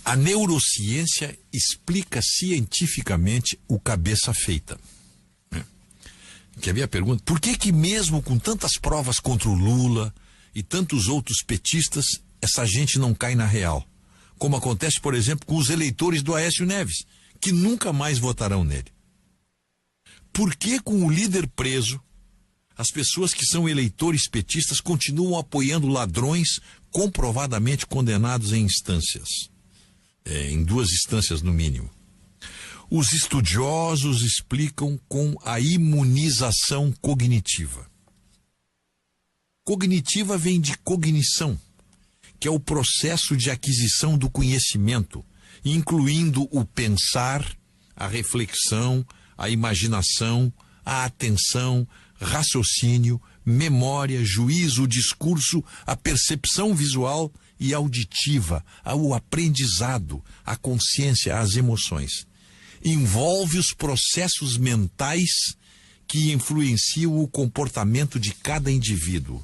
A neurociência explica cientificamente o cabeça feita. Quer ver a pergunta? Por que mesmo com tantas provas contra o Lula e tantos outros petistas, essa gente não cai na real? Como acontece, por exemplo, com os eleitores do Aécio Neves, que nunca mais votarão nele. Por que com o líder preso, as pessoas que são eleitores petistas continuam apoiando ladrões comprovadamente condenados em instâncias? Em 2 instâncias no mínimo. Os estudiosos explicam com a imunização cognitiva. Cognitiva vem de cognição, que é o processo de aquisição do conhecimento, incluindo o pensar, a reflexão, a imaginação, a atenção, raciocínio, memória, juízo, discurso, a percepção visual e auditiva, o aprendizado, a consciência, as emoções. Envolve os processos mentais que influenciam o comportamento de cada indivíduo.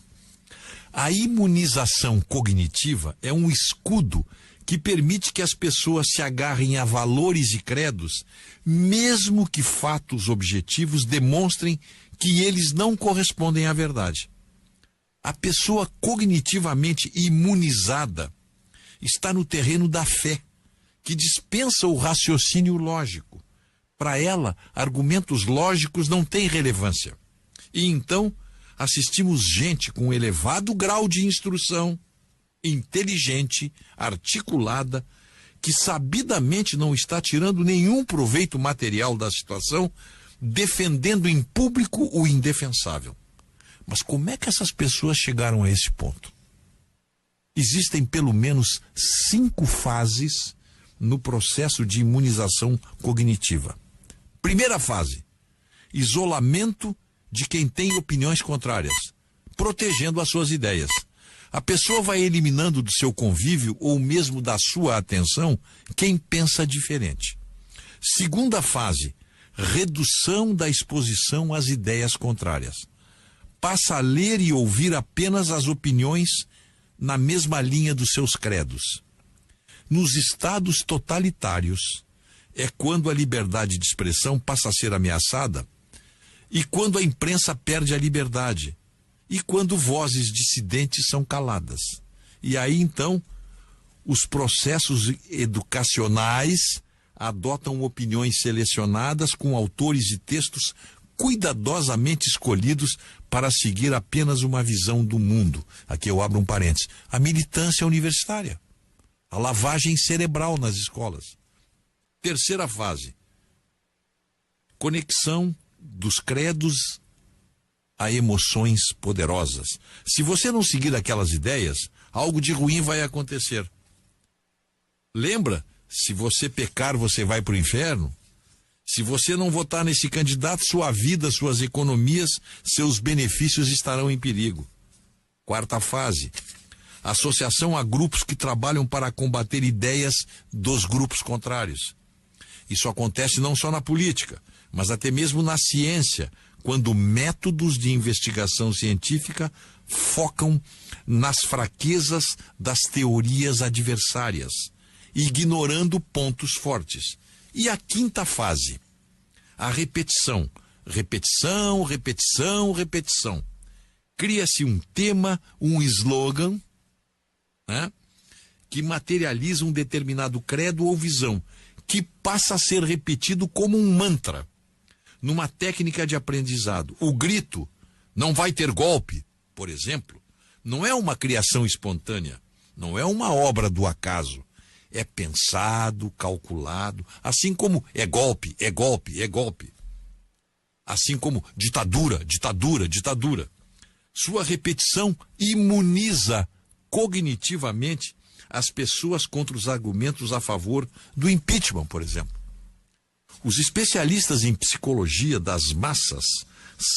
A imunização cognitiva é um escudo que permite que as pessoas se agarrem a valores e credos, mesmo que fatos objetivos demonstrem que eles não correspondem à verdade. A pessoa cognitivamente imunizada está no terreno da fé, que dispensa o raciocínio lógico. Para ela, argumentos lógicos não têm relevância. E então, assistimos gente com elevado grau de instrução, inteligente, articulada, que sabidamente não está tirando nenhum proveito material da situação, defendendo em público o indefensável. Mas como é que essas pessoas chegaram a esse ponto? Existem pelo menos 5 fases no processo de imunização cognitiva. Primeira fase: isolamento de quem tem opiniões contrárias, protegendo as suas ideias. A pessoa vai eliminando do seu convívio ou mesmo da sua atenção quem pensa diferente. Segunda fase: redução da exposição às ideias contrárias. Passa a ler e ouvir apenas as opiniões na mesma linha dos seus credos. Nos estados totalitários, é quando a liberdade de expressão passa a ser ameaçada e quando a imprensa perde a liberdade e quando vozes dissidentes são caladas. E aí, então, os processos educacionais adotam opiniões selecionadas com autores e textos cuidadosamente escolhidos para seguir apenas uma visão do mundo. Aqui eu abro um parênteses. A militância universitária. A lavagem cerebral nas escolas. Terceira fase: conexão dos credos a emoções poderosas. Se você não seguir aquelas ideias, algo de ruim vai acontecer. Lembra? Se você pecar, você vai para o inferno. Se você não votar nesse candidato, sua vida, suas economias, seus benefícios estarão em perigo. Quarta fase: associação a grupos que trabalham para combater ideias dos grupos contrários. Isso acontece não só na política, mas até mesmo na ciência, quando métodos de investigação científica focam nas fraquezas das teorias adversárias, ignorando pontos fortes. E a quinta fase: a repetição. Repetição, repetição, repetição. Cria-se um tema, um slogan, né, que materializa um determinado credo ou visão, que passa a ser repetido como um mantra, numa técnica de aprendizado. O grito "não vai ter golpe", por exemplo, não é uma criação espontânea, não é uma obra do acaso. É pensado, calculado, assim como é golpe, é golpe, é golpe. Assim como ditadura, ditadura, ditadura. Sua repetição imuniza cognitivamente as pessoas contra os argumentos a favor do impeachment, por exemplo. Os especialistas em psicologia das massas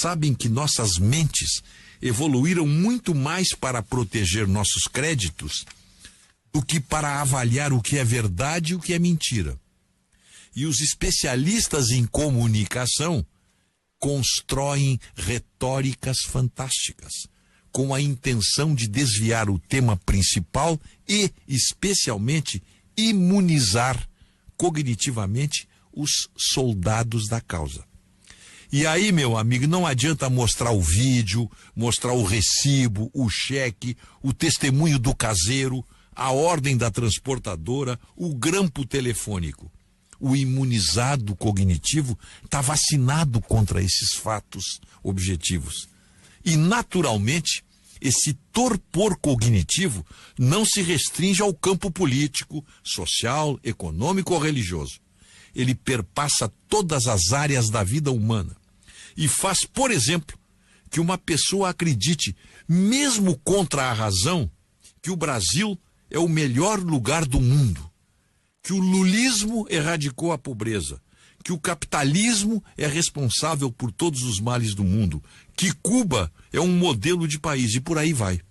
sabem que nossas mentes evoluíram muito mais para proteger nossos créditos do que para avaliar o que é verdade e o que é mentira. E os especialistas em comunicação constroem retóricas fantásticas, com a intenção de desviar o tema principal e, especialmente, imunizar cognitivamente os soldados da causa. E aí, meu amigo, não adianta mostrar o vídeo, mostrar o recibo, o cheque, o testemunho do caseiro, a ordem da transportadora, o grampo telefônico. O imunizado cognitivo está vacinado contra esses fatos objetivos. E, naturalmente, esse torpor cognitivo não se restringe ao campo político, social, econômico ou religioso. Ele perpassa todas as áreas da vida humana e faz, por exemplo, que uma pessoa acredite, mesmo contra a razão, que o Brasil é o melhor lugar do mundo, que o lulismo erradicou a pobreza, que o capitalismo é responsável por todos os males do mundo, que Cuba é um modelo de país e por aí vai.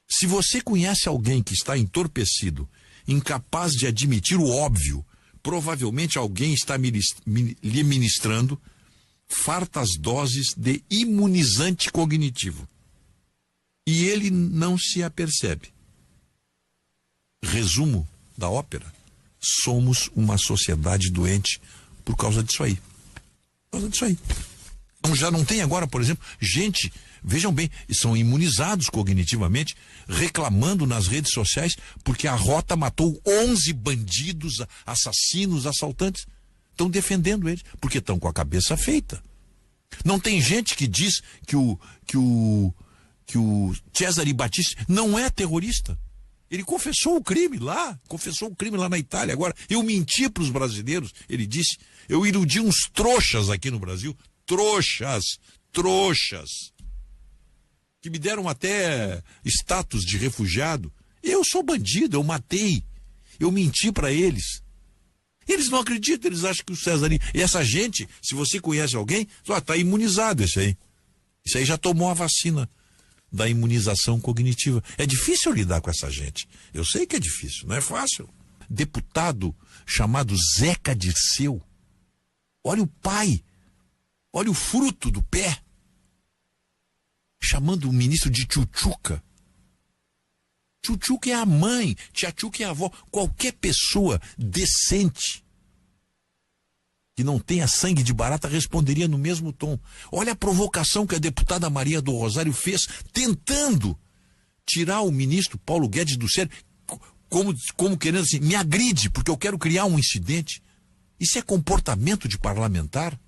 Se você conhece alguém que está entorpecido, incapaz de admitir o óbvio, provavelmente alguém está lhe ministrando fartas doses de imunizante cognitivo. E ele não se apercebe. Resumo da ópera: somos uma sociedade doente por causa disso aí. Por causa disso aí. Então já não tem agora, por exemplo, gente, vejam bem, são imunizados cognitivamente, reclamando nas redes sociais porque a rota matou 11 bandidos, assassinos, assaltantes. Estão defendendo eles, porque estão com a cabeça feita. Não tem gente que diz que o Cesare Battisti não é terrorista. Ele confessou o crime lá na Itália. Agora, eu menti para os brasileiros, ele disse, eu iludi uns trouxas aqui no Brasil, trouxas, que me deram até status de refugiado. Eu sou bandido, eu matei, eu menti para eles. Eles não acreditam, eles acham que o Cesarinho... E essa gente, se você conhece alguém, está imunizado esse aí. Esse aí já tomou a vacina da imunização cognitiva. É difícil lidar com essa gente. Eu sei que é difícil, não é fácil. Deputado chamado Zeca Dirceu. Olha o pai, olha o fruto do pé. Chamando o ministro de tchutchuca. Tchutchuca é a mãe, tchatchuca é a avó. Qualquer pessoa decente que não tenha sangue de barata responderia no mesmo tom. Olha a provocação que a deputada Maria do Rosário fez, tentando tirar o ministro Paulo Guedes do sério, como querendo assim, me agride, porque eu quero criar um incidente. Isso é comportamento de parlamentar?